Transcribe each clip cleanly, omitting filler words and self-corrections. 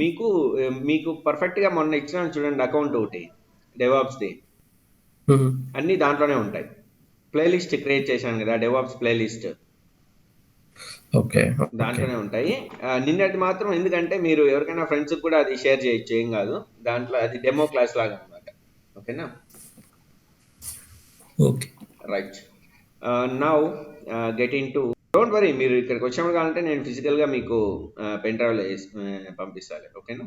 మీకు మీకు పర్ఫెక్ట్‌గా మొన్న ఇచ్చినాను చూడండి అకౌంట్ ఒకటి డెవాప్స్‌ది. హుహు. అన్నీ దాంట్లోనే ఉంటాయి. ప్లేలిస్ట్ క్రియేట్ చేశాను కదా! DevOps playlist. ఓకే. ఓకే. దాంట్లోనే ఉంటాయి. నిన్నటిది మాత్రం ఎందుకంటే మీరు ఎవరికైనా ఫ్రెండ్స్‌కి కూడా అది షేర్ చేయొచ్చు. ఏం కాదు. దాంట్లో అది డెమో క్లాస్ లాగా అన్నమాట. ఓకేనా? Okay. Right. Now get into don't worry మీరు ఇక్కడికి వచ్చినప్పుడు కావాలంటే నేను ఫిజికల్‌గా మీకు పెన్ డ్రైవ్‌లో పంపిస్తాలే. ఓకేనా?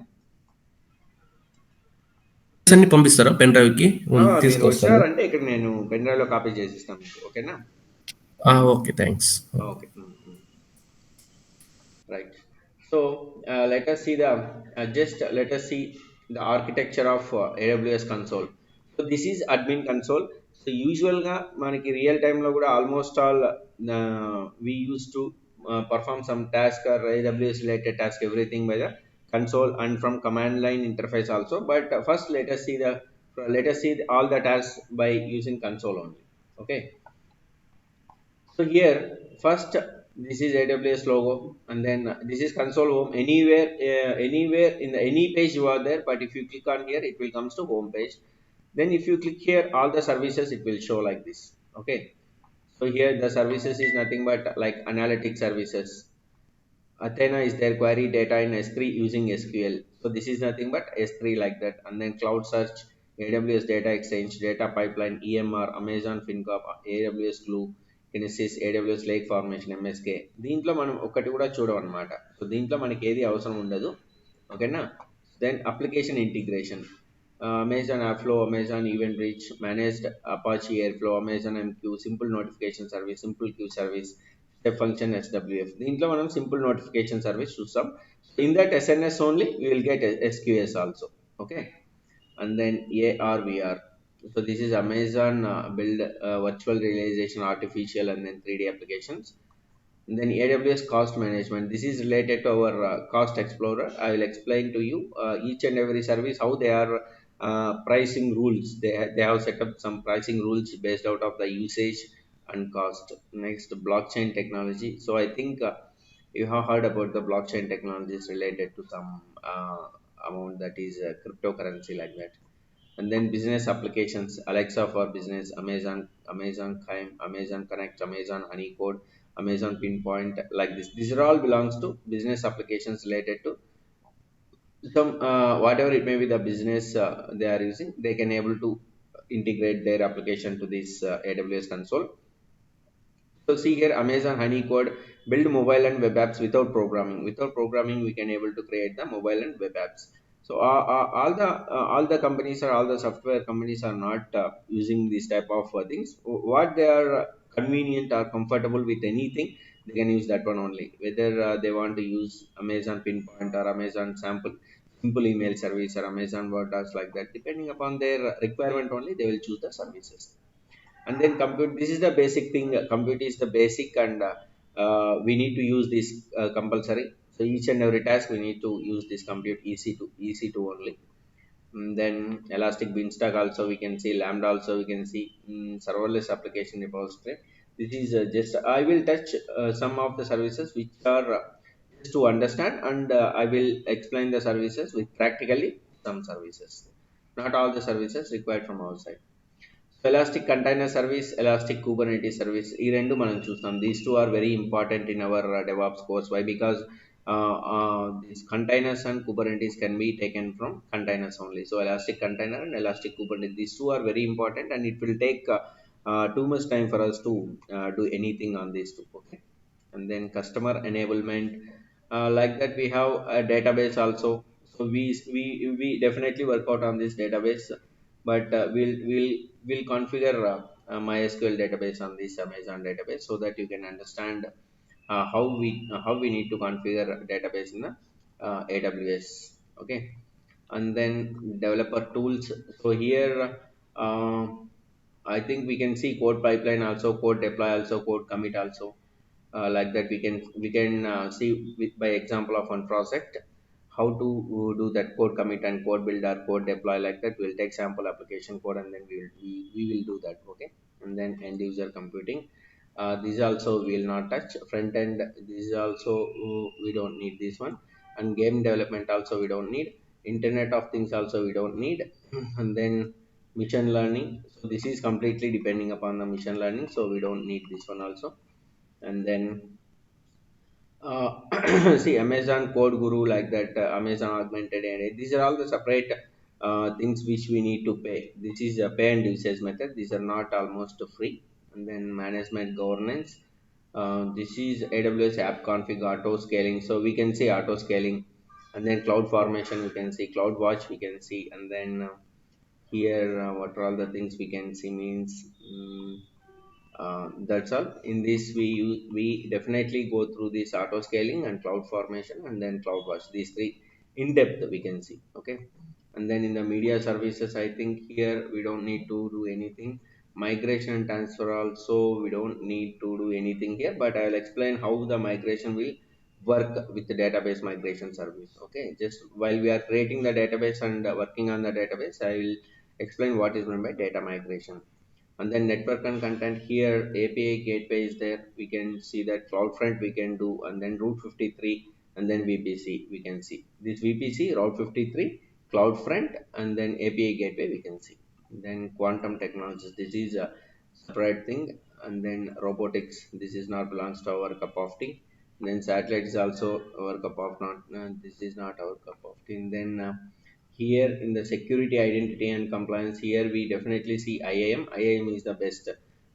అన్ని పంపిస్తారా పెన్ డ్రైవ్‌కి? మీరు తీసుకొస్తాను. వచ్చినారంటే ఇక్కడ నేను పెన్ డ్రైవ్‌లో కాపీ చేసిస్తాను మీకు. ఓకేనా? Okay. Thanks. Okay. Right. So let us see the just let us see the architecture of AWS console. So this is admin console. So usual గా మనకి రియల్ టైమ్ లో కూడా almost all we used to perform some task or AWS related task everything by the console and from command line interface also. But first let us see all the tasks by using console only. Okay. So here, first this is AWS logo, and then this is console home. Anywhere in the any page you are there, but if you click on here, it will comes to home page. Then if you click here, all the services it will show like this. Okay. So here the services is nothing but like analytic services. Athena is their query data in S3 using SQL. So this is nothing but S3 like that. And then cloud search, AWS data exchange, data pipeline, EMR, Amazon FinCorp, AWS Glue, Kinesis, AWS Lake Formation, MSK. దీంట్లో మనం ఒకటి కూడా చూడమన్నమాట. So దీంట్లో మనకి ఏది అవసరం ఉండదు. ఓకేనా? Then application integration. Amazon Airflow, Amazon Event Bridge, Managed Apache Airflow, Amazon MQ, Simple Notification Service, Simple Queue Service, Step Function SWF. దీంట్లో మనం సింపుల్ నోటిఫికేషన్ సర్వీస్ చూస్తాం. In that SNS only we will get SQS also. Okay. And then AR VR. So this is Amazon build virtual realization, artificial and then 3D applications. And then AWS cost management. This is related to our cost explorer. I will explain to you each and every service how they are pricing rules. They have set up some pricing rules based out of the usage and cost. Next, blockchain technology. So I think you have heard about the blockchain technologies related to some amount that is cryptocurrency like that. And then business applications, Alexa for business, Amazon Chime, Amazon Connect, Amazon Honeycode, Amazon Pinpoint, like this. These are all belongs to business applications related to some whatever it may be the business they are using. They can able to integrate their application to this AWS console. So see here, Amazon Honeycode build mobile and web apps without programming. Without programming, we can able to create the mobile and web apps. So all the companies or all the software companies are not using this type of things. What they are convenient or comfortable with anything, they can use that one only. Whether they want to use Amazon Pinpoint or Amazon Sample, simple email service or Amazon WordPress like that, depending upon their requirement only, they will choose the services. And then compute, this is the basic thing. Compute is the basic, and we need to use this compulsory. So each and every task we need to use this compute EC2 only. Then elastic beanstalk also we can see, lambda also we can see, serverless application repository. This is just I will touch some of the services which are just to understand, and I will explain the services with practically some services, not all the services required from our side. Elastic container service, elastic kubernetes service, ఈ రెండు మనం చూస్తాం. These two are very important in our DevOps course. Why? Because these containers and Kubernetes can be taken from containers only. So elastic container and elastic Kubernetes, these two are very important, and it will take too much time for us to do anything on these two. Okay. And then customer enablement, like that we have a database also. So we definitely work out on this database, but we'll configure MySQL database on this Amazon database so that you can understand how we need to configure a database in the AWS. Okay. And then developer tools. So here uh, I think we can see code pipeline also, code deploy also, code commit also. Like that we can see with by example of one project how to do that code commit and code build or code deploy. Like that we'll take sample application code, and then we will do that. Okay. And then end user computing, this also we will not touch. Front end, this is also we don't need this one. and game development also we don't need, internet of things also we don't need, and then machine learning, so this is completely depending upon the machine learning, so we don't need this one also. And then see Amazon Code Guru, like that, Amazon Augmented AI, these are all the separate things which we need to pay. This is a pay and usage method, these are not almost free. And then management governance, this is AWS app config auto scaling, so we can see auto scaling. And then cloud formation we can see, cloud watch we can see. And then here what are all the things we can see means, that's all. In this we definitely go through this auto scaling and cloud formation and then cloud watch, these three in depth we can see. Okay. And then in the media services, I think here we don't need to do anything. Migration and transfer also we don't need to do anything here, but I will explain how the migration will work with the database migration service. Okay, just while we are creating the database and working on the database, I will explain what is meant by data migration. And then network and content, here API gateway is there, we can see that CloudFront we can do, and then Route 53, and then VPC we can see this VPC, Route 53, CloudFront, and then API gateway we can see. Then quantum technologies, this is a separate thing. And then robotics, this is not belongs to our cup of tea. And then satellite is also our cup of not, this is not our cup of tea. And then here in the security identity and compliance, here we definitely see IAM is the best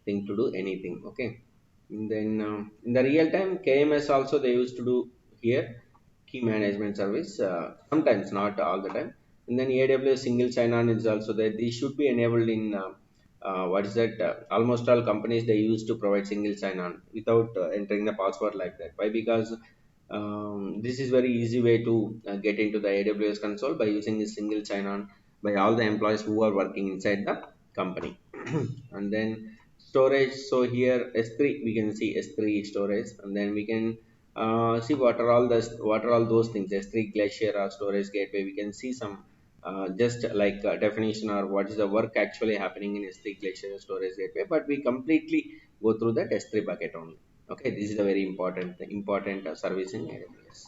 thing to do anything. Okay. And then in the real time KMS also they used to do here, key management service, sometimes not all the time. And then AWS single sign-on is also there, these should be enabled in what is that, almost all companies they used to provide single sign-on without entering the password like that. Why? Because this is very easy way to get into the AWS console by using a single sign-on by all the employees who are working inside the company. And then storage, so here S3 we can see S3 storage, and then we can see what are all those things, S3 Glacier or storage gateway, we can see some just like definition or what is the work actually happening in S3 Glacier storage gateway, but we completely go through that S3 bucket only. Okay, this is a very important service in AWS.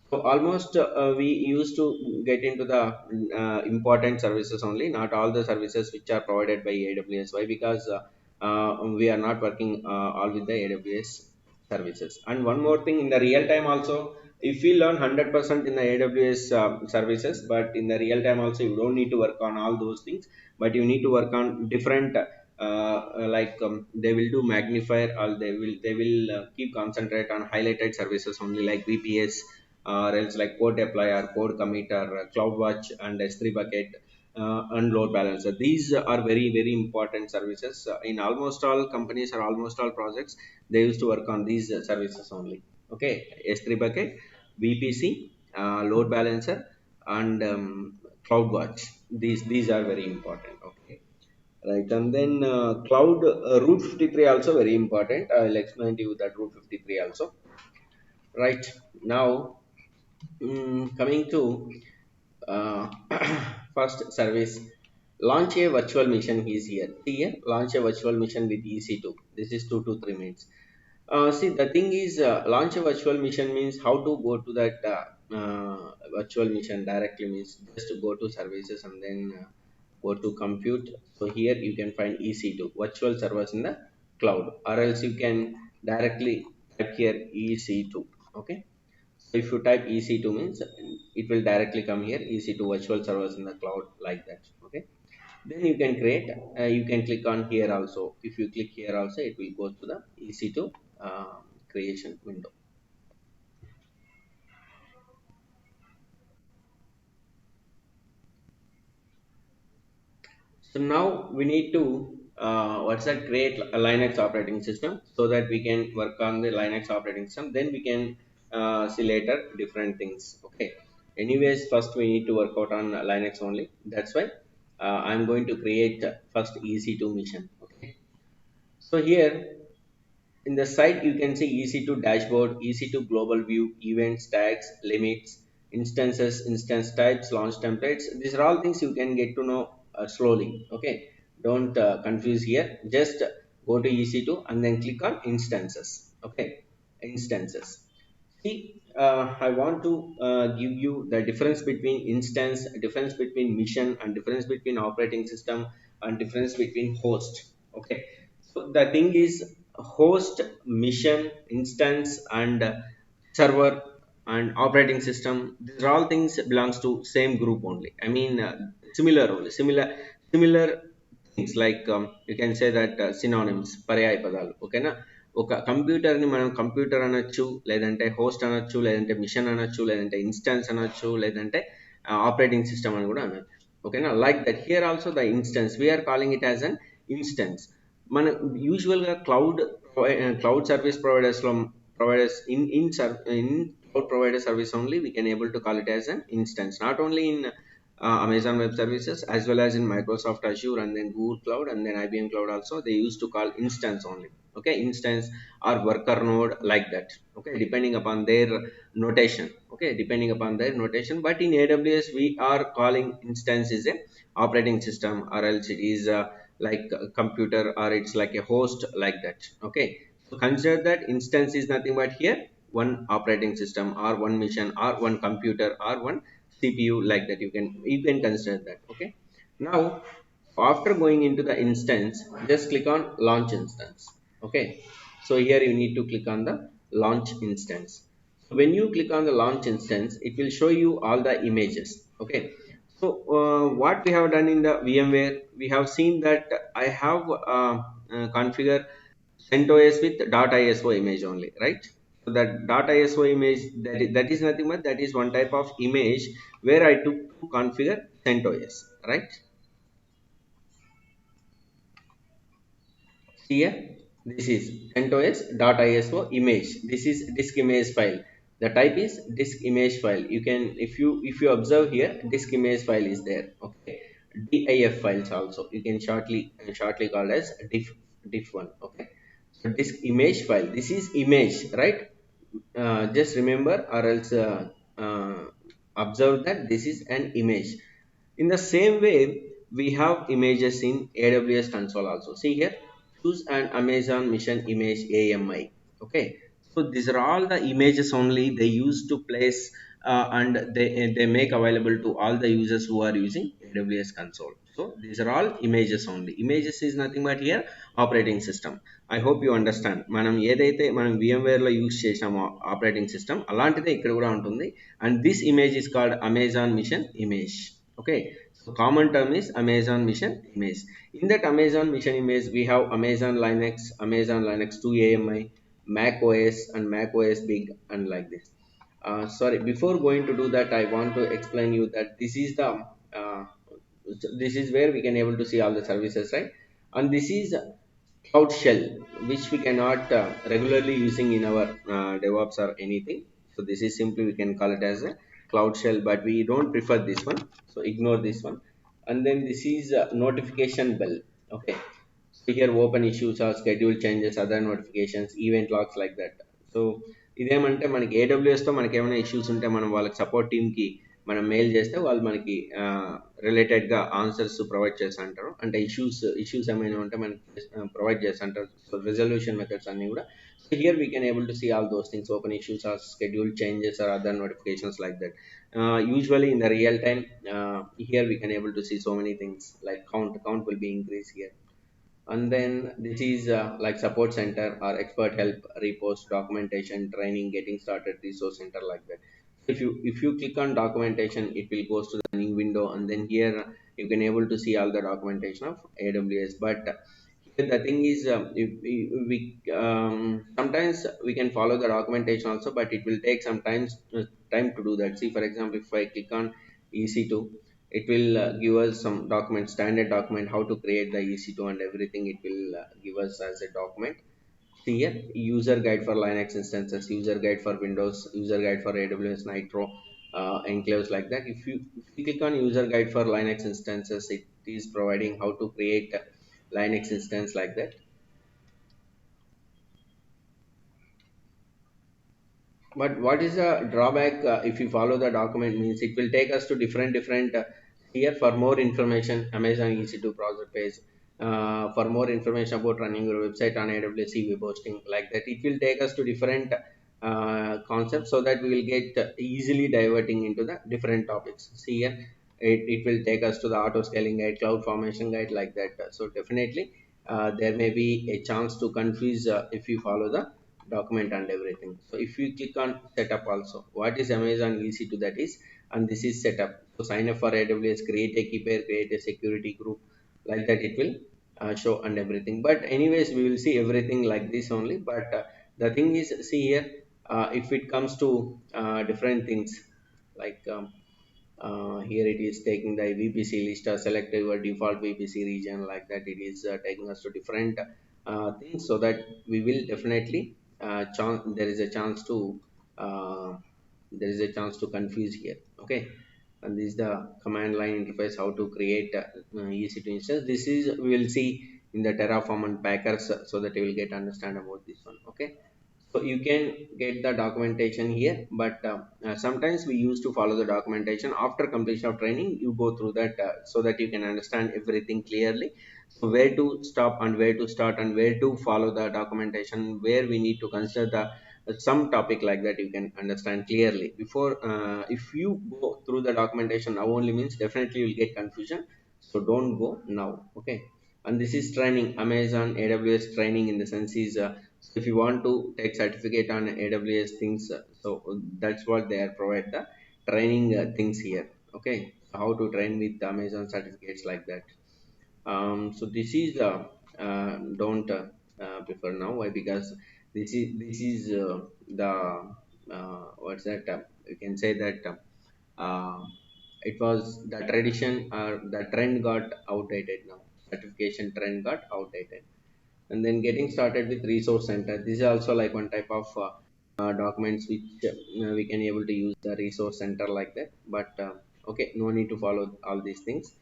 So almost we used to get into the important services only, not all the services which are provided by AWS. Why? Because we are not working all with the AWS services. And one more thing, in the real time also, if we learn 100% in the AWS services, but in the real time also you don't need to work on all those things, but you need to work on different like they will do magnifier, or they will keep concentrate on highlighted services only, like VPS, or else like code deploy or code commit or CloudWatch and S3 bucket and load balancer. These are very very important services in almost all companies or almost all projects. They used to work on these services only. Okay, S3 bucket, VPC, load balancer, and CloudWatch. These are very important. Okay. Right, and then cloud Route 53 also very important. I'll explain to you that Route 53 also. Right now, coming to uh, first service, launch a virtual mission is here. See here, launch a virtual mission with EC2. This is 2 to 3 minutes. See, the thing is, launch a virtual mission means how to go to that virtual mission directly, means just go to services and then go to compute. So here you can find EC2, virtual servers in the cloud, or else you can directly type here EC2. Okay. So if you type EC2 means it will directly come here, EC2 virtual servers in the cloud, like that. Okay. Then you can create, you can click on here also. If you click here also, it will go to the EC2 creation window. So now we need to what's that, create a Linux operating system so that we can work on the Linux operating system. Then we can see later different things. Okay. Anyways, first we need to work out on Linux only. That's why I'm going to create first EC2 mission. Okay. So here in the site, you can see EC2 dashboard, EC2 global view, events, tags, limits, instances, instance types, launch templates. These are all things you can get to know slowly. Okay, don't confuse here. Just go to EC2 and then click on instances. Okay, instances. See, I want to give you the difference between instance, difference between mission, and difference between operating system, and difference between host. Okay, so the thing is, host, mission, instance, and server, and operating system, these are all things belongs to same group only. I mean, similar only, similar things, like you can say that synonyms, పర్యాయ పదాలు. ఓకేనా? ఒక కంప్యూటర్ని మనం computer అనొచ్చు, లేదంటే host అనొచ్చు, లేదంటే machine అనొచ్చు, లేదంటే ఇన్స్టెన్స్ అనొచ్చు, లేదంటే ఆపరేటింగ్ సిస్టమ్ అని కూడా అనొచ్చు. ఓకేనా? Like that here also the instance we're calling it as an instance. మన యూజువల్గా క్లౌడ్ సర్వీస్ ప్రొవైడర్స్లో, providers in cloud provider service only, we can able to call it as an instance, not only in Amazon Web Services, as well as in Microsoft Azure, and then Google Cloud, and then IBM Cloud also, they used to call instance only. Okay, instance or worker node, like that. Okay, depending upon their notation. Okay, depending upon their notation. But in AWS, we are calling instance is a operating system, or else it is like a computer, or it's like a host, like that. Okay, so consider that instance is nothing but here one operating system, or one mission, or one computer, or one CPU, like that. You can consider that. Okay, now after going into the instance, just click on launch instance. Okay, so here you need to click on the launch instance. So when you click on the launch instance, it will show you all the images. Okay, so what we have done in the VMware, we have seen that I have configured CentOS with .iso image only, right? So that .iso image, that is nothing but that is one type of image where I took to configure CentOS, right? Here, this is CentOS.iso image. This is disk image file. The type is disk image file. You can, if you observe here, disk image file is there. Okay, DIF files also. You can shortly called as diff one. Okay, so disk image file. This is image, right? Just remember, or else observe that this is an image. In the same way, we have images in AWS console also. See here, choose an Amazon mission image AMI. Okay, so these are all the images only they use to place, and they make available to all the users who are using AWS console. So these are all images only. Images is nothing but here operating system. I hope you understand. మనం ఏదైతే మనం VMware లో use చేసామో operating system, అలాంటిదే ఇక్కడ కూడా ఉంటుంది. And this image is called Amazon machine image. Okay, so common term is Amazon Mission Image. In that Amazon Mission Image, we have Amazon Linux 2 AMI, Mac OS, and Mac OS Big, and like this. Sorry, before going to do that, I want to explain you that uh, this is where we can able to see all the services, right? And this is cloud shell, which we cannot regularly using in our DevOps or anything. So this is simply, we can call it as a cloud shell, but we don't prefer this one, so ignore this one. And then this is notification bell. Okay, so here open issues or schedule changes, other notifications, event logs, like that. So ఇదేమంటే మనకి ఏడబ్ల్యూఎస్తో మనకి ఏమైనా issues ఉంటే మనం వాళ్ళకి support టీమ్కి మనం mail చేస్తే వాళ్ళు మనకి రిలేటెడ్గా ఆన్సర్స్ ప్రొవైడ్ చేస్తూ అంటారు. అంటే ఇష్యూస్ ఏమైనా ఉంటే మనకి ప్రొవైడ్ చేస్తూ అంటారు. సో రిజల్యూషన్ మెథడ్స్ అన్నీ కూడా. So here we can able to see all those things, open issues or schedule changes or other notifications, like that. Usually in the real time, here we can able to see so many things, like count will be increased here. And then this is like support center or expert help, repos, documentation, training, getting started, resource center, like that. If you click on documentation, it will goes to the new window, and then here you can able to see all the documentation of AWS. But here the thing is, if we sometimes we can follow the documentation also, but it will take some time to do that. See, for example, if I click on EC2, it will give us some document, standard document, how to create the EC2 and everything. It will give us as a document. See here, user guide for Linux instances, user guide for Windows, user guide for AWS Nitro, enclaves, like that. If you click on user guide for Linux instances, it is providing how to create a Linux instance, like that. But what is the drawback if you follow the document? Means it will take us to different here. For more information, Amazon EC2 project page. For more information about running your website on AWS web hosting, like that, it will take us to different concept, so that we will get easily diverting into the different topics. See here, it will take us to the auto scaling guide, cloud formation guide, like that. So definitely there may be a chance to confuse if you follow the document and everything. So if you click on setup also, what is Amazon EC2, that is, and this is setup. So sign up for AWS, create a key pair, create a security group, like that it will show and everything. But anyways, we will see everything like this only. But the thing is, see here, if it comes to different things, like here it is taking the VPC list, select your default VPC region, like that it is taking us to different things, so that we will definitely there is a chance to uh, confuse here. Okay, and this is the command line interface, how to create EC2 instance. This is, we will see in the Terraform and Packers, so that you will get understand about this one. Okay, so you can get the documentation here, but sometimes we used to follow the documentation. After completion of training, you go through that, so that you can understand everything clearly. So where to stop and where to start and where to follow the documentation, where we need to consider the some topic, like that you can understand clearly before. If you go through the documentation now only, means definitely you will get confusion. So don't go now. Okay, and this is training, Amazon AWS training, in the sense is, so if you want to take certificate on AWS things, so that's what they are provide the training things here. Okay, how to train with Amazon certificates, like that. So this is don't prefer now. Why? Because this is the what's that? You can say that it was the tradition, or the trend got outdated now. Certification trend got outdated. And then getting started with resource center. This is also like one type of documents which we can able to use the resource center, like that. But okay, no need to follow all these things.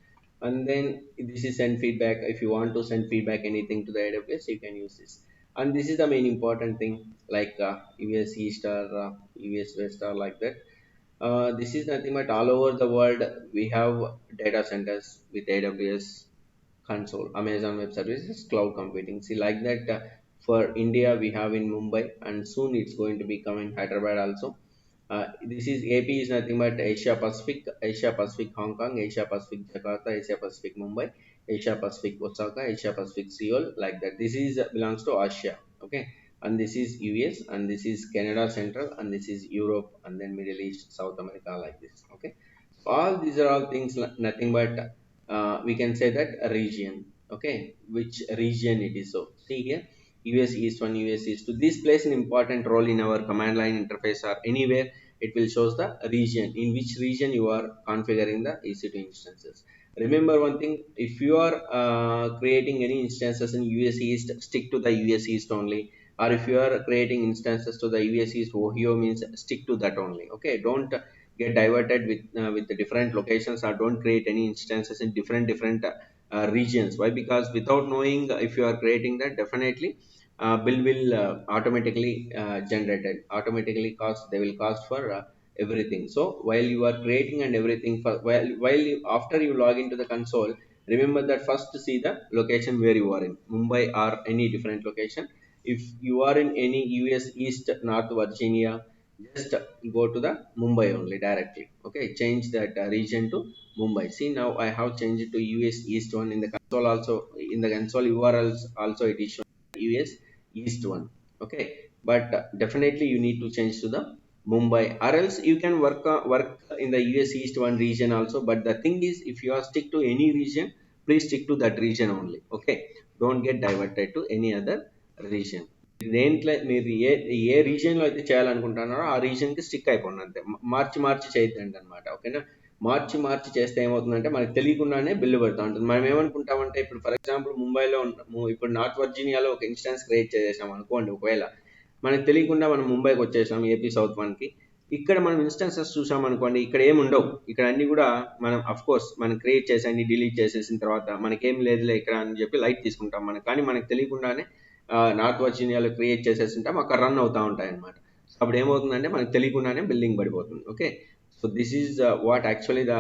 And then this is send feedback. If you want to send feedback anything to the AWS, you can use this. And this is the main important thing, like US East or US West, or like that. This is nothing but all over the world we have data centers with AWS console, Amazon Web Services, cloud computing. See, like that, for India we have in Mumbai, and soon it's going to be coming Hyderabad also. This is AP is nothing but Asia Pacific, Asia Pacific Hong Kong, Asia Pacific Jakarta, Asia Pacific Mumbai, Asia Pacific Osaka, Asia Pacific Seoul, like that. This is belongs to Asia. Okay, and this is US, and this is Canada Central, and this is Europe, and then Middle East, South America, like this. Okay, so all these are all things nothing but we can say that a region. Okay, which region it is. So see here, US East 1, US East 2, this plays an important role in our command line interface, or anywhere it will shows the region, in which region you are configuring the EC2 instances. Remember one thing, if you are creating any instances in US East, stick to the US East only. Or if you are creating instances to the US East Ohio, means stick to that only. Okay, don't get diverted with the different locations, or don't create any instances in different regions. Why? Because without knowing, if you are creating that, definitely bill will automatically generated, automatically cost, they will cost for everything. So while you are creating and everything, for while you, after you log into the console, remember that first see the location where you are in Mumbai or any different location. If you are in any US East, North Virginia, just go to the Mumbai only directly. Okay, change that region to Mumbai. See, now I have changed it to US East 1. In the console also, in the console URLs also, it is showing US East 1. Okay, but definitely you need to change to the Mumbai, or else you can work in the US East 1 region also. But the thing is, if you are stick to any region, please stick to that region only. Okay, don't get diverted to any other region. దేంట్లో మీరు ఏ రీజియన్లో అయితే చేయాలనుకుంటున్నారో ఆ రీజియన్కి stick అయిపోండి అంతే. మార్చి మార్చి చేయొద్దండి అనమాట. ఓకేనా, మార్చి మార్చి చేస్తే ఏమవుతుందంటే మనకు తెలియకుండానే బిల్లు పడుతూ ఉంటుంది. మనం ఏమనుకుంటామంటే, ఇప్పుడు ఫర్ ఎగ్జాంపుల్ ముంబైలో ఉంటాము, ఇప్పుడు నార్త్ వర్జీనియాలో ఒక ఇన్స్టాన్స్ క్రియేట్ చేసేసాం అనుకోండి. ఒకవేళ మనకు తెలియకుండా మనం ముంబైకి వచ్చేసాం, ఏపీ సౌత్ వన్కి. ఇక్కడ మనం ఇన్స్టాన్సెస్ చూసామనుకోండి, ఇక్కడ ఏమి ఉండవు. ఇక్కడ అన్ని కూడా మనం అఫ్ కోర్స్ మనం క్రియేట్ చేసి అన్ని డిలీట్ చేసేసిన తర్వాత మనకేం లేదులే ఇక్కడ అని చెప్పి లైట్ తీసుకుంటాం మనం. కానీ మనకు తెలియకుండానే నార్త్ వర్జీనియాలో క్రియేట్ చేసేసింటాం, అక్కడ రన్ అవుతూ ఉంటాయి అనమాట. సో అప్పుడు ఏమవుతుందంటే మనకు తెలియకుండానే బిల్డింగ్ పడిపోతుంది. Okay, so this is what actually the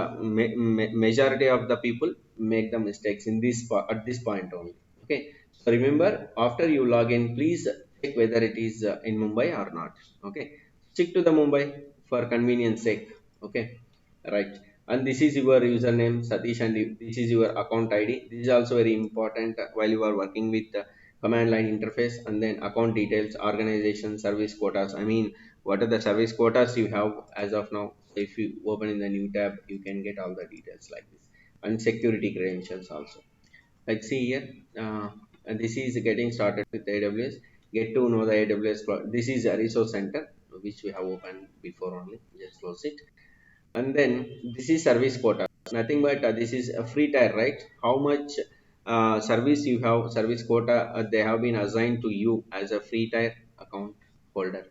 majority of the people make the mistakes in this at this point only. Okay, so remember, after you log in, please check whether it is in Mumbai or not. Okay, stick to the Mumbai for convenience sake. Okay, right. And this is your username Satish, and this is your account ID. This is also very important while you are working with the command line interface. And then account details, organization, service quotas. I mean, what are the service quotas you have as of now? So if you open in the new tab, you can get all the details like this. And security credentials also, like see here, and this is getting started with AWS. Get to know the AWS this is a resource center which we have opened before only, just close it. And then this is service quota, nothing but this is a free tier, right? How much service you have, service quota they have been assigned to you as a free tier account holder.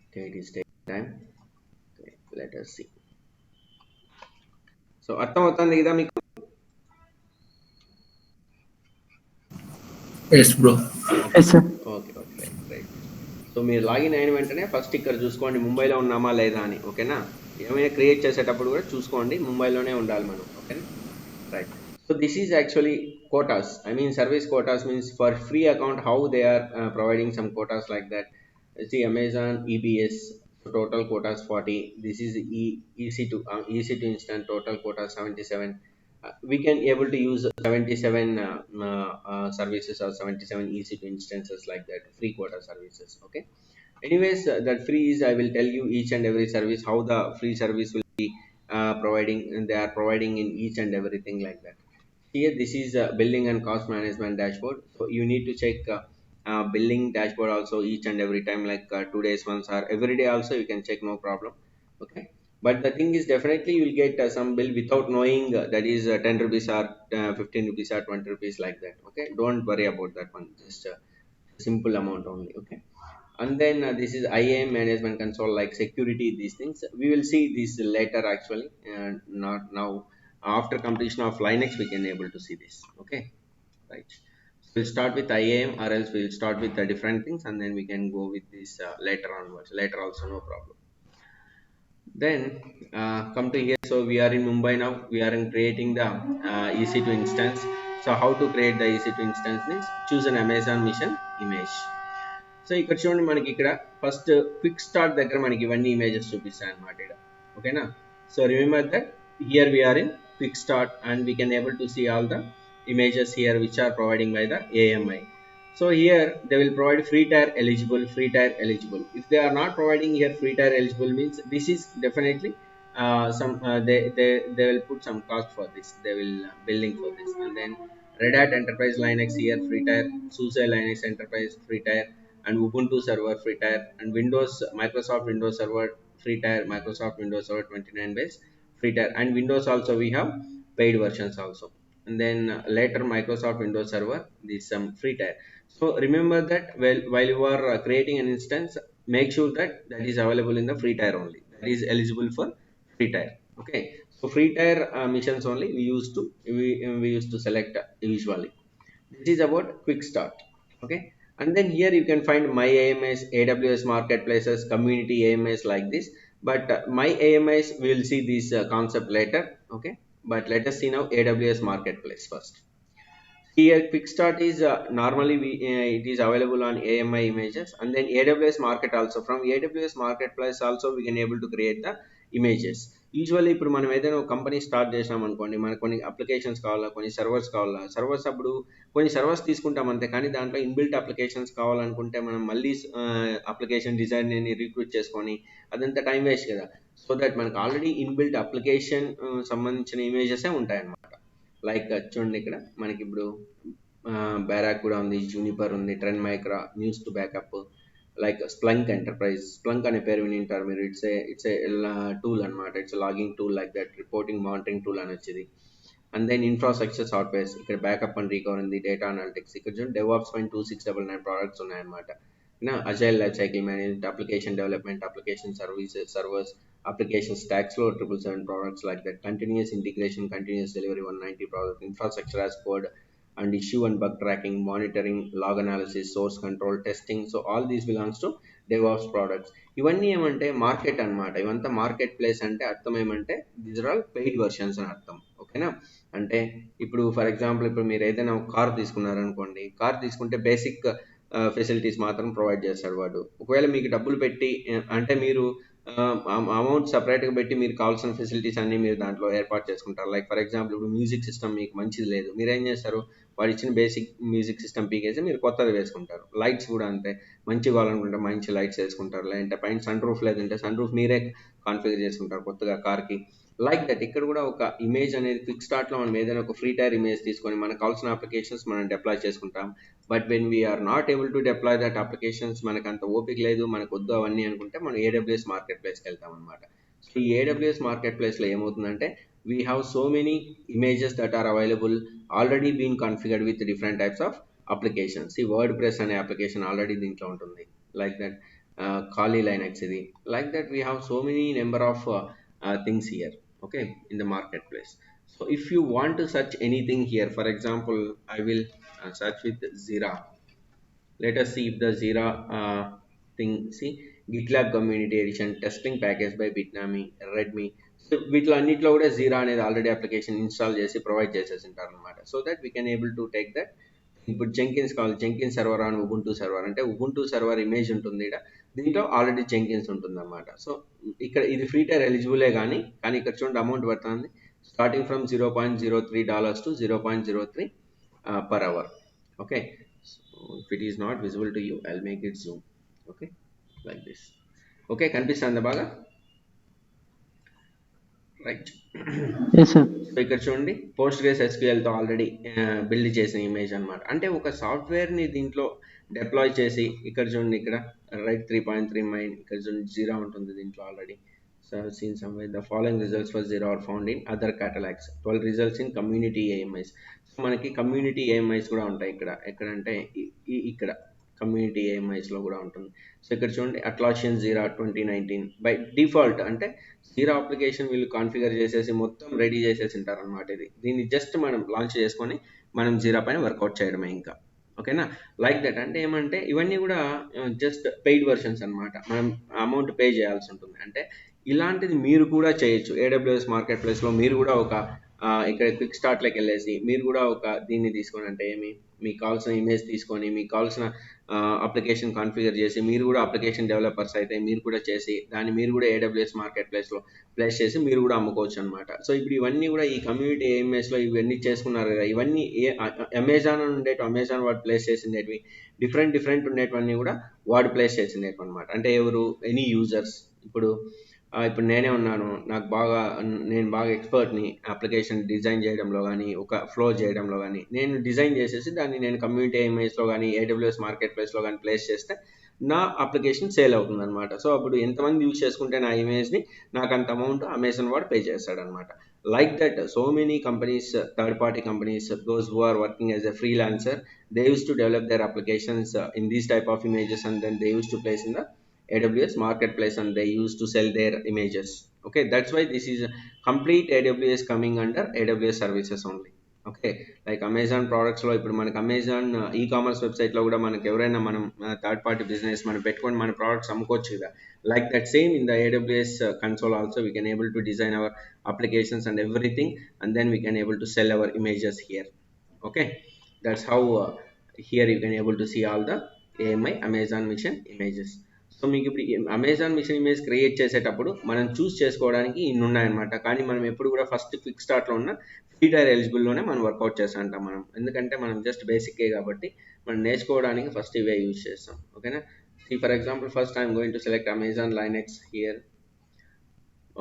Okay, it is take time. Okay, let us see. So అర్థం అవుతుంది కదా మీకు? Yes, bro. Okay, okay, okay, right, right. So మీరు login అయిన వెంటనే first ఇక్కడ చూసుకోండి ముంబైలో ఉన్నామా లేదా అని. ఓకేనా, ఏమైనా క్రియేట్ చేసేటప్పుడు కూడా చూసుకోండి ముంబైలోనే ఉండాలి మనం. ఓకేనా, right. So this is actually quotas. I mean, service quotas means for free account how they are providing some quotas like that. See Amazon EBS, so total quotas 40. This is EC2 EC2 instant, total quota 77. We can able to use 77 services or 77 EC2 instances like that, free quota services. Okay. Anyways, that free is, I will tell you each and every service how the free service will be providing, and they are providing in each and everything like that. Here this is billing and cost management dashboard, so you need to check billing dashboard also each and every time, like 2 days once or every day also you can check, no problem. Okay, but the thing is definitely you will get some bill without knowing that is 10 rupees or 15 rupees or 20 rupees like that. Okay, don't worry about that one, just simple amount only. Okay. And then this is IAM management console, like security, these things we will see this later actually, and not now. After completion of Linux we can able to see this. Okay, right. So we'll start with IAM, or else we'll start with the different things and then we can go with this later onwards, later also, no problem. Then come to here. So we are in Mumbai now, we are in creating the EC2 instance. So how to create the EC2 instance means choose an Amazon mission image. So ఇక్కడ చూడండి, మనకి ఇక్కడ first quick start దగ్గర మనకి ఇవన్నీ images చూపిస్తాయి అనమాట ఇక్కడ. ఓకేనా, so remember that here we're in quick start and we can able to see all the images here which are providing by the AMI. So here they will provide free tier eligible, free tier eligible. If they are not providing here free tier eligible means this is definitely some they will put some cost for this, they will billing for this. And then Red Hat Enterprise Linux here free tier, SUSE Linux Enterprise free tier, and Ubuntu Server free tier, and Windows, Microsoft Windows Server free tier, Microsoft Windows Server 29 base free tier, and Windows also we have paid versions also. And then later Microsoft Windows Server, this some free tier. So remember that while you are creating an instance, make sure that that is available in the free tier only, that is eligible for free tier. Okay, so free tier missions only we used to select usually. This is about quick start. Okay, and then here you can find my AMS, AWS marketplaces, community AMS like this. But my AMS we will see this concept later. Okay, but let us see now AWS marketplace first. Here quick start is normally it is available on AMI images, and then AWS market also. From AWS marketplace also we can able to create the images. Usually ఇప్పుడు మనం ఏదైనా ఒక company start చేసాం అనుకోండి, మనకు కొన్ని applications కావాలా, కొన్ని సర్వర్స్ కావాలా. సర్వర్స్ అప్పుడు కొన్ని సర్వర్స్ తీసుకుంటాం అంతే, కానీ దాంట్లో ఇన్బిల్ట్ అప్లికేషన్స్ కావాలనుకుంటే మనం మళ్ళీ అప్లికేషన్ డిజైన్ రిక్రూట్ చేసుకొని అదంతా టైం వేస్ట్ కదా. సో దట్ మనకు ఆల్రెడీ ఇన్బిల్ట్ అప్లికేషన్ సంబంధించిన ఇమేజెసే ఉంటాయన్నమాట. లైక్ చూడండి ఇక్కడ మనకి ఇప్పుడు బ్యారాక్ కూడా ఉంది, జూనిపర్ ఉంది, Trend Micro, news to backup, like Splunk enterprise. Splunk అనే పేరు వినింటారు మీరు. ఇట్స్ ఏ టూల్ అనమాట, it's logging tool like that, reporting monitoring tool అని వచ్చేది. అండ్ దెన్ ఇన్ఫ్రాస్ట్రక్చర్ సాఫ్ట్వేర్స్, ఇక్కడ బ్యాకప్ అండ్ రికవర్ ఉంది, డేటా అనాలిటిక్స్. ఇక్కడ చూడండి డెవాప్స్ పైన 2699 ప్రోడక్ట్స్ ఉన్నాయన్నమాట. Agile life cycle management, application development, application services, servers, application stacks flow 777 products like that, continuous integration, continuous delivery 190 products, infrastructure as code, and issue and bug tracking, monitoring, log analysis, source control, testing. So all these belongs to DevOps products. ఇవన్నీ ఏమంటే market అనమాట, ఇవంతా market place అంటే అర్థం ఏమంటే these are all paid versions అని అర్థం. ఓకేనా. అంటే ఇప్పుడు ఫర్ ఎగ్జాంపుల్ ఇప్పుడు మీరు ఏదైనా ఒక కార్ తీసుకున్నారనుకోండి, కార్ తీసుకుంటే బేసిక్ ఫెసిలిటీస్ మాత్రం ప్రొవైడ్ చేస్తాడు వాడు. ఒకవేళ మీకు డబ్బులు పెట్టి అంటే మీరు అమౌంట్ సపరేట్గా పెట్టి మీరు కావాల్సిన ఫెసిలిటీస్ అన్ని మీరు దాంట్లో ఏర్పాటు చేసుకుంటారు. లైక్ ఫర్ ఎగ్జాంపుల్ ఇప్పుడు మ్యూజిక్ సిస్టమ్ మీకు మంచిది లేదు, మీరు ఏం చేస్తారు, వాడు ఇచ్చిన బేసిక్ మ్యూజిక్ సిస్టమ్ పీకేసి మీరు కొత్తది వేసుకుంటారు. లైట్స్ కూడా అంతే, మంచి కావాలనుకుంటే మంచి లైట్స్ వేసుకుంటారు, లేదంటే పైన సన్ రూఫ్ లేదంటే సన్ రూఫ్ మీరే కాన్ఫిగర్ చేసుకుంటారు కొత్తగా కార్కి. లైక్ దట్ ఇక్కడ కూడా ఒక ఇమేజ్ అనేది క్విక్ స్టార్ట్లో మనం ఏదైనా ఒక ఫ్రీ టైర్ ఇమేజ్ తీసుకొని మనకు కావాల్సిన అప్లికేషన్స్ మనం డిప్లాయ్ చేసుకుంటాం. But when we're not able to deploy that applications, మనకు అంత ఓపిక లేదు, మనకు వద్దు అవన్నీ అనుకుంటే మనం ఏడబ్ల్యూఎస్ మార్కెట్ ప్లేస్కి వెళ్తాం అనమాట. సో ఈ ఏడబ్ల్యూఎస్ మార్కెట్ ప్లేస్లో ఏమవుతుందంటే we have so many images that are available already been configured with different types of applications. ఈ వర్డ్ ప్రెస్ అనే అప్లికేషన్ ఆల్రెడీ దీంట్లో ఉంటుంది. లైక్ దట్ ఖాళీ లైనక్స్ ఇది. Like that we have so many number of things here, okay, in the marketplace. So if you want to search anything here, for example I will search with Zira. Let us see if the Zira thing, see, GitLab community edition testing package by Bitnami, Redmi. So వీటిలో అన్నిట్లో కూడా జీరా అనేది already application install చేసి provide చేసేసి ఉంటారు అనమాట. So that we can able to take that. ఇప్పుడు Jenkins కావాలి, జెంకిన్స్ సర్వర్ అని ఉబుంటూ సర్వర్ అంటే ఉబుంటూ సర్వర్ ఇమేజ్ ఉంటుంది ఇక్కడ, దీంట్లో ఆల్రెడీ జెంకిన్స్ ఉంటుంది అనమాట. సో ఇక్కడ ఇది ఫ్రీ టైర్ ఎలిజిబులే కానీ ఇక్కడ చూడండి అమౌంట్ పడుతుంది starting from $0.03 to 0.03 per hour. Okay, so if it is not visible to you, I'll make it zoom. Okay, like this. Okay, కనిపిస్తుందా బాగా? రైట్. సో ఇక్కడ చూడండి పోస్ట్ గ్రేస్ ఎస్క్యూఎల్తో ఆల్రెడీ బిల్డ్ చేసిన image అనమాట. అంటే ఒక సాఫ్ట్వేర్ని దీంట్లో డిప్లాయ్ చేసి ఇక్కడ చూడండి ఇక్కడ రైట్ 3.3 మైన్, ఇక్కడ చూడండి జీరా ఉంటుంది దీంట్లో ఆల్రెడీ. So seen somewhere the following results for Jira are found in other catalogues, 12 results in community AMIs. So మనకి కమ్యూనిటీ ఏఎంఐస్ కూడా ఉంటాయి ఇక్కడ. ఎక్కడంటే ఇక్కడ కమ్యూనిటీ ఏఎంఐస్లో కూడా ఉంటుంది. సో ఇక్కడ చూడండి అట్లాషియన్ జీరా 2019 బై డిఫాల్ట్, అంటే జీరా అప్లికేషన్ వీళ్ళు కాన్ఫిగర్ చేసేసి మొత్తం రెడీ చేసేసి ఉంటారు అనమాట. దీన్ని జస్ట్ మనం లాంచ్ చేసుకొని మనం జీరా పైన వర్కౌట్ చేయడమే ఇంకా. ఓకేనా, లైక్ దట్. అంటే ఏమంటే ఇవన్నీ కూడా జస్ట్ పెయిడ్ వర్షన్స్ అనమాట, మనం అమౌంట్ పే చేయాల్సి ఉంటుంది. అంటే ఇలాంటిది మీరు కూడా చేయొచ్చు ఏడబ్ల్యూఎస్ మార్కెట్ ప్లేస్లో. మీరు కూడా ఒక ఇక్కడ క్విక్ స్టార్ట్లోకి వెళ్ళేసి మీరు కూడా ఒక దీన్ని తీసుకొని, అంటే ఏమి మీకు కావాల్సిన ఇమేజ్ తీసుకొని మీకు కావాల్సిన అప్లికేషన్ కాన్ఫిగర్ చేసి మీరు కూడా అప్లికేషన్ డెవలపర్స్ అయితే మీరు కూడా చేసి దాన్ని మీరు కూడా ఏడబ్ల్యూఎస్ మార్కెట్ ప్లేస్లో ప్లేస్ చేసి మీరు కూడా అమ్ముకోవచ్చు అనమాట. సో ఇప్పుడు ఇవన్నీ కూడా ఈ కమ్యూనిటీ ఏఎంఎస్లో ఇవన్నీ చేసుకున్నారు కదా, ఇవన్నీ అమెజాన్ ఉండేవి, అమెజాన్ వాడు ప్లేస్ చేసిండేటివి, డిఫరెంట్ ఉండేటివన్నీ కూడా వాడు ప్లేస్ చేసిండేటివి అనమాట. అంటే ఎవరు, ఎనీ యూజర్స్. ఇప్పుడు నేనే ఉన్నాను, నేను బాగా ఎక్స్పర్ట్ని అప్లికేషన్ డిజైన్ చేయడంలో కానీ ఒక ఫ్లో చేయడంలో కానీ. నేను డిజైన్ చేసేసి దాన్ని నేను కమ్యూనిటీ ఏఎంఐస్లో కానీ ఏడబ్ల్యూఎస్ మార్కెట్ ప్లేస్లో కానీ ప్లేస్ చేస్తే నా అప్లికేషన్ సేల్ అవుతుంది అనమాట. సో అప్పుడు ఎంతమంది యూజ్ చేసుకుంటే నా ఇమేజ్ని నాకు అంత అమౌంట్ అమెజాన్ వాడు పే చేస్తాడనమాట. Like that so many companies, third party companies, those who are working as a freelancer, they use to develop their applications in these type of images and then they used to place in the AWS marketplace and they used to sell their images. Okay, that's why this is a complete AWS coming under AWS services only. Okay, like Amazon ప్రోడక్ట్స్లో ఇప్పుడు మనకి Amazon e commerce వెబ్సైట్లో కూడా మనకి ఎవరైనా మనం third party business మనం పెట్టుకొని మన ప్రోడక్ట్స్ అమ్ముకోవచ్చు కదా. Like that same in the AWS console also we can able to design our applications and everything and then we can able to sell our images here. Okay, that's how here you can able to see all the AMI Amazon machine images. So మీకు ఇప్పుడు Amazon machine image create చేసేటప్పుడు మనం చూస్ చేసుకోవడానికి ఇన్ని ఉన్నాయన్నమాట. కానీ మనం ఎప్పుడు కూడా ఫస్ట్ క్విక్ స్టార్ట్లో ఉన్న ఫ్రీ టైర్ ఎలిజిబుల్లోనే మనం వర్కౌట్ చేస్తూ ఉంటాం మనం, ఎందుకంటే మనం జస్ట్ బేసిక్కే కాబట్టి మనం నేర్చుకోవడానికి ఫస్ట్ ఇవే యూజ్ చేస్తాం. ఓకేనా, for example first I'm going to select Amazon Linux here.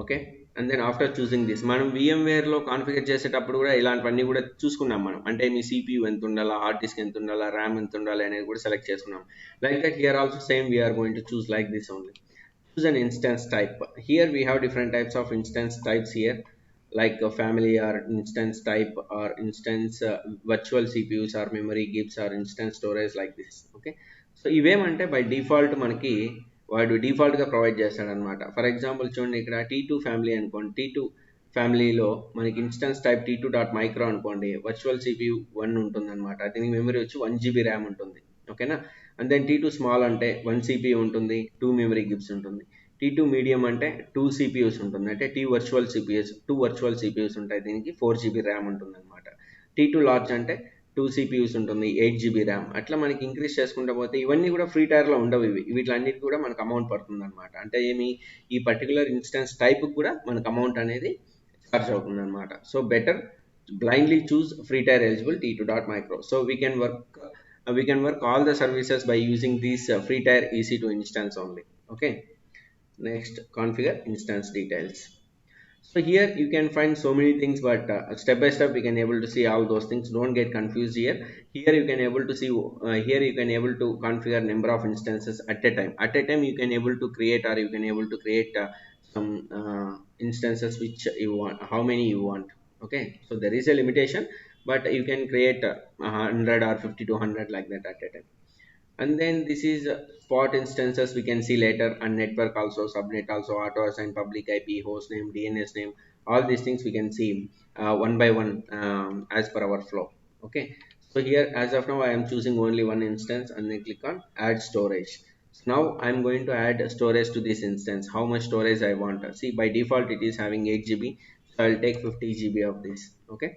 Okay, and then after choosing this మనం VMwareలో కాన్ఫిగర్ చేసేటప్పుడు కూడా ఇలాంటివన్నీ కూడా చూసుకున్నాం మనం. అంటే మీ CPU ఎంత ఉండాలా, హార్డ్ డిస్క్ ఎంత ఉండాలా, ర్యామ్ ఎంత ఉండాలి అనేది కూడా సెలెక్ట్ చేసుకున్నాం. Like that here also same we're going to choose like this only. Choose an instance type. Here we have different types of instance types here, like family or instance type or instance virtual CPUs or memory gives or instance storage like this. Okay, so ఇవేమంటే by default మనకి వాడు డిఫాల్ట్గా provide చేస్తాడనమాట. For example చూడండి ఇక్కడ T2 family అనుకోండి, T2 ఫ్యామిలీలో మనకి instance type T2.micro అనుకోండి, వర్చువల్ CPU 1 ఉంటుంది అనమాట. దీనికి మెమరీ వచ్చి 1 GB ర్యామ్ ఉంటుంది. ఓకేనా, అండ్ దెన్ T2 స్మాల్ అంటే 1 CPU ఉంటుంది, 2 మెమరీ గిబ్స్ ఉంటుంది. T2 మీడియం అంటే 2 సిపియూస్ ఉంటుంది, అంటే T virtual CPUs 2 virtual CPUs ఉంటాయి, దీనికి 4 GB ర్యామ్ ఉంటుంది అనమాట. T2 లార్జ్ అంటే 2 సిపియూస్ ఉంటుంది, 8 GB ర్యామ్. అట్లా మనకి ఇంక్రీజ్ చేసుకుంటూ పోతే ఇవన్నీ కూడా ఫ్రీ టైర్లో ఉండవు, వీటిలన్నిటి కూడా మనకు అమౌంట్ పడుతుంది అనమాట. అంటే ఏమి, ఈ పర్టికులర్ ఇన్స్టెన్స్ టైప్కి కూడా మనకు అమౌంట్ అనేది ఛార్జ్ అవుతుంది అనమాట. So better blindly choose free tier eligible T2.micro. So we can work all the services by using these free tier EC2 instance only. Okay. Next, configure instance details. So here you can find so many things, but step by step we can able to see all those things. Don't get confused here. Here you can able to see, here you can able to configure number of instances at a time. At a time you can able to create, or you can able to create some instances which you want, how many you want. Okay, so there is a limitation, but you can create 100 or 50 to 100 like that at a time. And then this is spot instances we can see later, and network also, subnet also, auto assign, public IP, host name, DNS name, all these things we can see one by one as per our flow. Okay, so here as of now I am choosing only one instance, and then click on add storage. So now I am going to add storage to this instance. How much storage I want? See, by default it is having 8 GB, so I'll take 50 GB of this. Okay,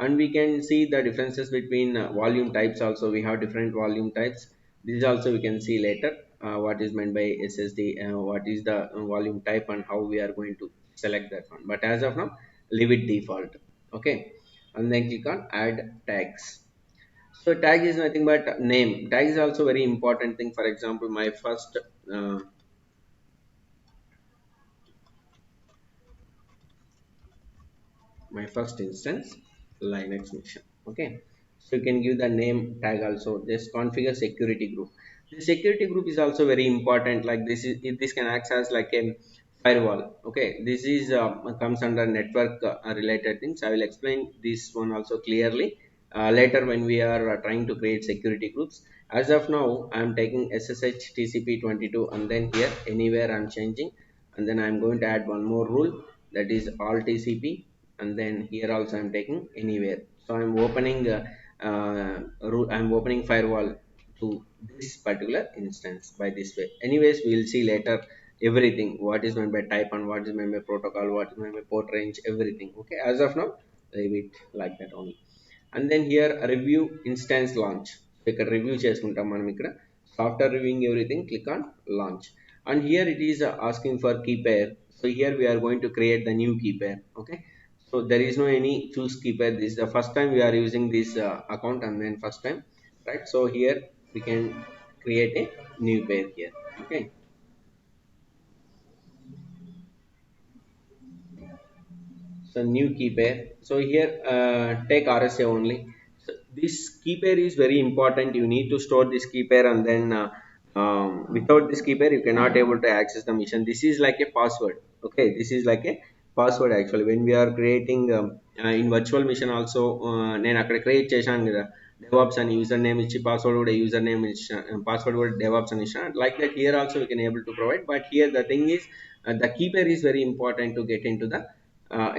and we can see the differences between volume types also. We have different volume types. This also we can see later, what is meant by SSD, what is the volume type, and how we are going to select that one. But as of now, leave it default. Okay, and then click on add tags. So tag is nothing but name. Tag is also very important thing. For example, uh, my first instance Linux mission. Okay, so you can give the name tag also. Just configure security group. The security group is also very important. Like this can act as like a firewall. Okay, this is comes under network related things. I will explain this one also clearly later when we are trying to create security groups. As of now I am taking SSH TCP22, and then here anywhere I'm changing, and then I'm going to add one more rule, that is all TCP, and then here also I'm taking anywhere. So I'm opening I'm opening firewall to this particular instance by this way. Anyways, we'll see later everything, what is meant by type, and what is meant by protocol, what is meant by port range, everything. Okay, as of now leave it like that only. And then here review instance launch. ఇక్కడ review చేసుకుంటాం మనం ఇక్కడ. So after reviewing everything, click on launch, and here it is asking for key pair. So here we are going to create the new key pair. Okay, so there is no any choose key pair. This is the first time we are using this account, and then first time, right? So here we can create a new pair here. Okay, so new key pair. So here take RSA only. So this key pair is very important. You need to store this key pair, and then without this key pair you cannot able to access the mission. This is like a password. Okay, this is like a password actually. When we are creating in virtual machine also, నేను అక్కడ create చేశాను కదా, DevOps and username ఇచ్చి password కూడా username ఇచ్చిన, password కూడా DevOps అని ఇచ్చిన. Like that here also we can able to provide, but here the thing is the key pair is very important to get into the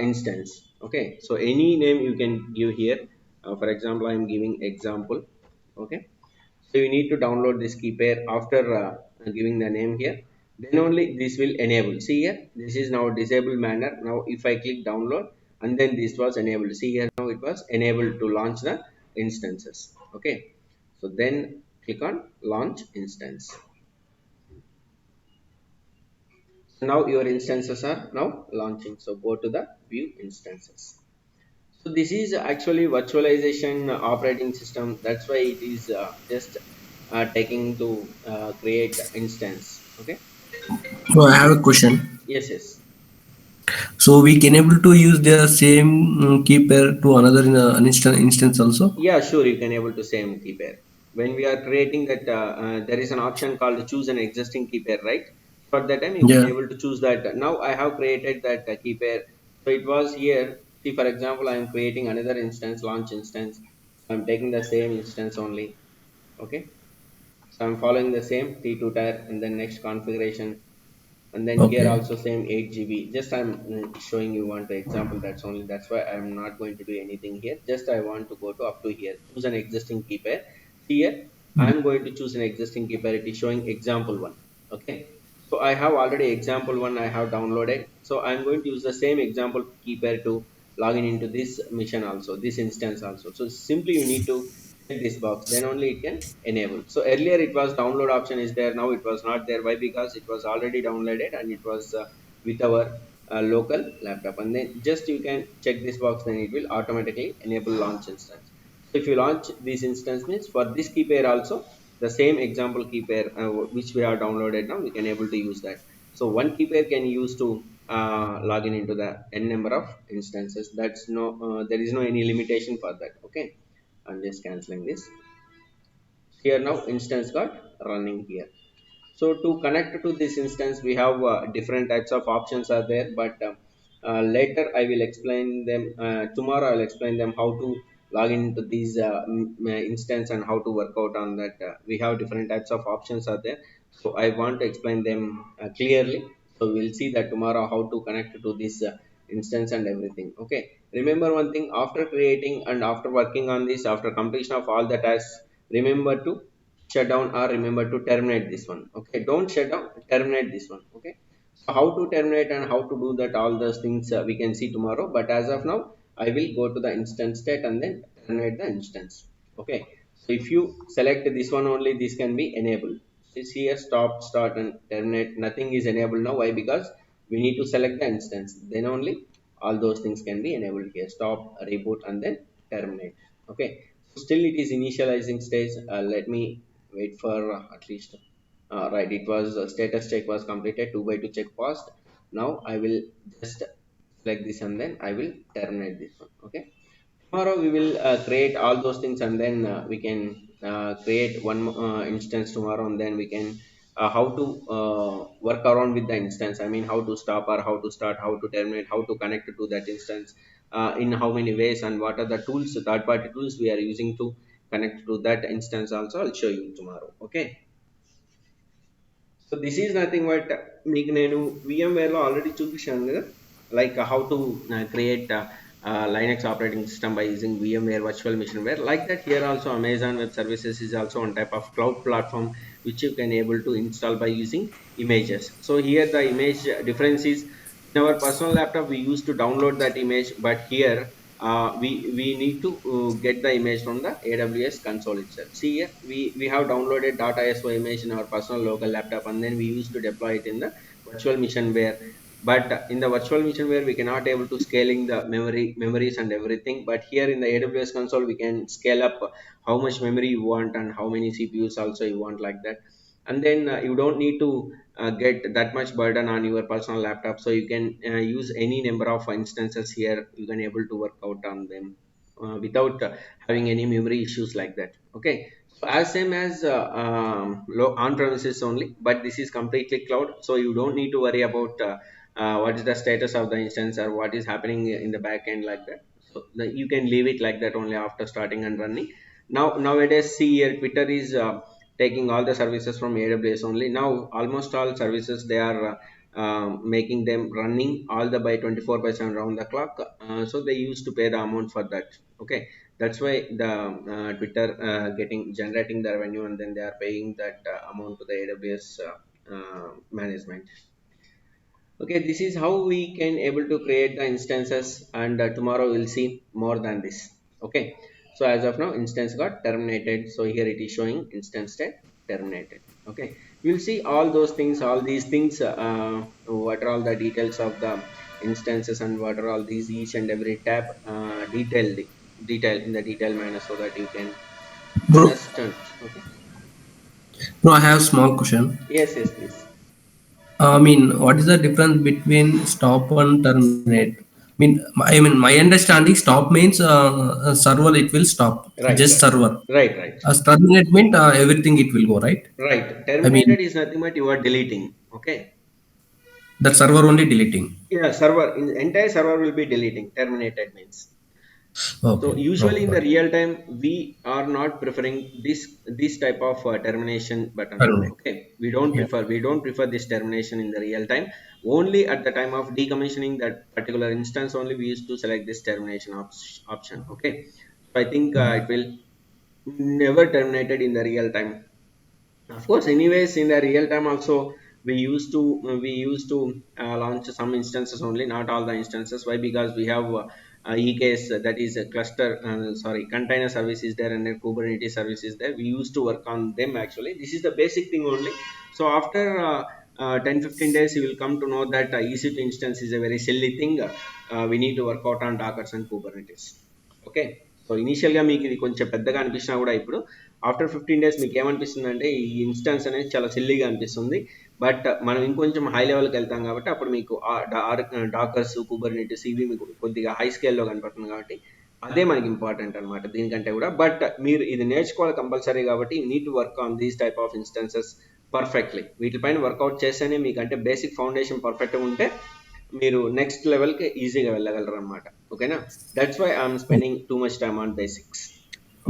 instance. Okay, so any name you can give here. For example, I am giving example. Okay, so you need to download this key pair. After giving the name here, then only this will enable. See here, this is now disabled manner. Now if I click download, and then this was enabled. See here, now it was enabled to launch the instances. Okay, so then click on launch instance. So now your instances are now launching. So go to the view instances. So this is actually virtualization operating system. That's why it is just taking to create instance. Okay. So I have a question. Yes, yes. So we can able to use the same key pair to another instance also. Yeah, sure. You can able to same key pair. When we are creating that, there is an option called choose an existing key pair, right? For that time, you can Yeah. able to choose that. Now I have created that key pair. So it was here. See, for example, I am creating another instance, launch instance. So I'm taking the same instance only. Okay. So I'm following the same T2 tier, and then next configuration, and then here Okay. also same 8 GB. Just I'm showing you one example. That's only, that's why I'm not going to do anything here. Just I want to go to up to here, choose an existing key pair. Here I'm going to choose an existing key pair. It is showing example one. Okay, So I have already example one I have downloaded, so I'm going to use the same example key pair to login into this mission also, this instance also. So simply you need to check this box, then only it can enable. So earlier it was download option is there, now it was not there. Why? Because it was already downloaded and it was with our local laptop, and then just you can check this box, then it will automatically enable launch instance. So if you launch this instance means for this key pair also, the same example key pair which we are downloaded now, we can able to use that. So one key pair can use to log in into the n number of instances. That's no there is no any limitation for that. Okay, I'm just canceling this. Here now instance got running here. So to connect to this instance, we have different types of options are there, but later I will explain them. Tomorrow I will explain them how to log into these instance and how to work out on that. We have different types of options are there, so I want to explain them clearly. So we'll see that tomorrow how to connect to this instance and everything. Okay. Remember one thing: after creating and after working on this, after completion of all the tasks, remember to shut down or remember to terminate this one. Okay, don't shut down, terminate this one. Okay, so how to terminate and how to do that, all those things we can see tomorrow, but as of now I will go to the instance state and then terminate the instance. Okay, so if you select this one only, this can be enabled. This here stop, start and terminate, nothing is enabled now. Why? Because we need to select the instance, then only all those things can be enabled here. Stop, reboot and then terminate. Okay, so still it is initializing stage. Let me wait for at least right, it was status check was completed, 2 by 2 check passed. Now I will just select this and then I will terminate this one. Okay, tomorrow we will create all those things and then we can create one instance tomorrow, and then we can how to work around with the instance. I mean, how to stop or how to start, how to terminate, how to connect to that instance, in how many ways, and what are the tools, third party tools we are using to connect to that instance also, I'll show you tomorrow. Okay, so this is nothing but మీకు నేను VMware లో already చూపించాను కదా, like how to create Linux operating system by using VMware virtual machineware. Like that, here also Amazon Web Services is also one type of cloud platform which you can able to install by using images. So here the image difference is, in our personal laptop we used to download that image, but here we need to get the image from the AWS console itself. See here, we have downloaded .iso image in our personal local laptop, and then we used to deploy it in the virtual machineware. But in the virtual machineware we cannot able to scaling the memories and everything. But here in the AWS console we can scale up how much memory you want and how many CPUs also you want, like that. And then you don't need to get that much burden on your personal laptop, so you can use any number of instances here, you can able to work out on them without having any memory issues, like that. Okay, so as same as on premises only, but this is completely cloud, so you don't need to worry about what is the status of the instance or what is happening in the back end, like that. So you can leave it like that only after starting and running. Now nowadays, see here, Twitter is taking all the services from AWS only. Now almost all services they are making them running all the by 24 by 7 round the clock. So they used to pay the amount for that. Okay, that's why the Twitter getting generating the revenue, and then they are paying that amount to the AWS management. Okay, this is how we can able to create the instances, and tomorrow we'll see more than this. Okay, so as of now instance got terminated, so here it is showing instance state terminated. Okay, we'll see all those things, all these things, what are all the details of the instances and what are all these each and every tab detail in the detail manner, so that you can Bro, understand. Okay, I have small question. yes, yes, please. I mean, what is the difference between stop and terminate? My understanding stop means server it will stop, Right, just right, server. right, right. As terminate means everything it will go right. Right. I mean, Terminated is nothing but you are deleting. Okay. that server only deleting. Yeah, server in entire server will be deleting. Terminated means. So Okay, usually okay, in got the it. real time we are not preferring this type of termination button. Terminate. Okay, Yeah. we don't prefer this termination in the real time. Only at the time of decommissioning that particular instance only we used to select this termination option. Okay, so I think it will never terminated in the real time. Of course, anyways, in the real time also, we used to launch some instances only, not all the instances. Why? Because we have EKS, that is a cluster, sorry, container service is there, and then Kubernetes service is there. We used to work on them actually. This is the basic thing only. So after 10-15 days, you will come to know that EC2 instance is a very silly thing. We need to work out on Docker and Kubernetes. Okay. So ఇనీషియల్గా మీకు ఇది కొంచెం పెద్దగా అనిపించినా కూడా ఇప్పుడు after 15 days మీకు ఏమనిపిస్తుంది అంటే ఈ ఇన్స్టెన్స్ అనేది చాలా సిల్లీగా అనిపిస్తుంది. బట్ మనం ఇంకొంచెం హై లెవెల్కి వెళ్తాం కాబట్టి అప్పుడు మీకు డాకర్స్, కుబర్నెటిస్ ఇవి మీకు కొద్దిగా హై స్కేల్లో కనపడుతుంది కాబట్టి అదే మనకి ఇంపార్టెంట్ అనమాట దీనికంటే కూడా. బట్ మీరు ఇది నేర్చుకోవాలి కంపల్సరీ కాబట్టి need to work on these type of instances perfectly. వీటిపైన వర్కౌట్ చేస్తేనే మీకు అంటే బేసిక్ ఫౌండేషన్ పర్ఫెక్ట్గా ఉంటే మీరు నెక్స్ట్ లెవెల్కి ఈజీగా వెళ్ళగలరు అనమాట. ఓకేనా? That's why I'm spending too much time on basics.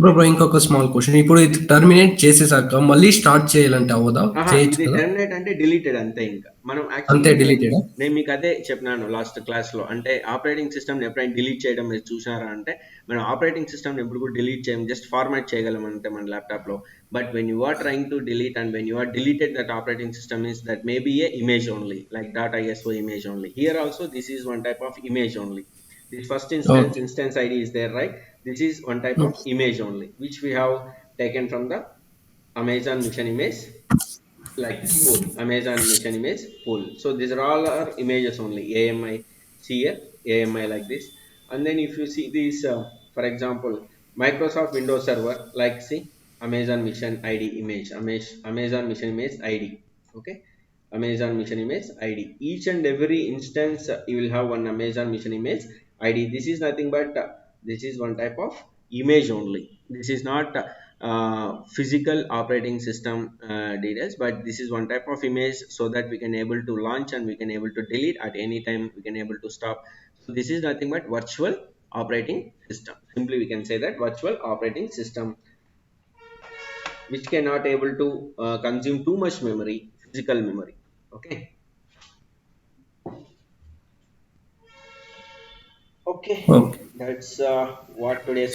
Bro bro ఇంకొక స్మాల్ క్వశ్చన్. ఇప్పుడు ఇది టర్మినేట్ చేసేసాక మళ్ళీ స్టార్ట్ చేయాలంటే అవ్వదా? చేయొచ్చు ఇది కదా? టెర్మినేట్ అంటే డిలీటెడ్ అంతే. ఇంకా మనం అంతే యాక్చువల్లీ డిలీటెడా? నేను మీకు అదే చెప్పినాను లాస్ట్ క్లాస్లో. అంటే ఆపరేటింగ్ సిస్టమ్ ఎప్పుడైనా డిలీట్ చేయడం మీరు చూసారా అంటే, మనం ఆపరేటింగ్ సిస్టమ్ ఎప్పుడు కూడా డిలీట్ చేయం, జస్ట్ ఫార్మాట్ చేయగలం అంతే మన ల్యాప్టాప్లో. But when you are trying to delete and when you are deleted that operating system is that may be a image only, like .iso image only. Here also this is one type of image only. This first okay. instance ID is there, right? This is one type of image only, which we have taken from the Amazon Mission Image, like this pool, Amazon Mission Image pool. So these are all our images only. AMI, see here, AMI like this. And then if you see this, for example, Microsoft Windows Server, like see Amazon Mission ID image, Amazon Mission Image ID. Okay, Amazon Mission Image ID. Each and every instance, you will have one Amazon Mission Image ID. This is nothing but this is one type of image only. This is not physical operating system details, but this is one type of image, so that we can able to launch and we can able to delete at any time, we can able to stop. So this is nothing but virtual operating system. Simply we can say that virtual operating system, which cannot able to consume too much memory, physical memory. Okay. Okay, okay. that's what today's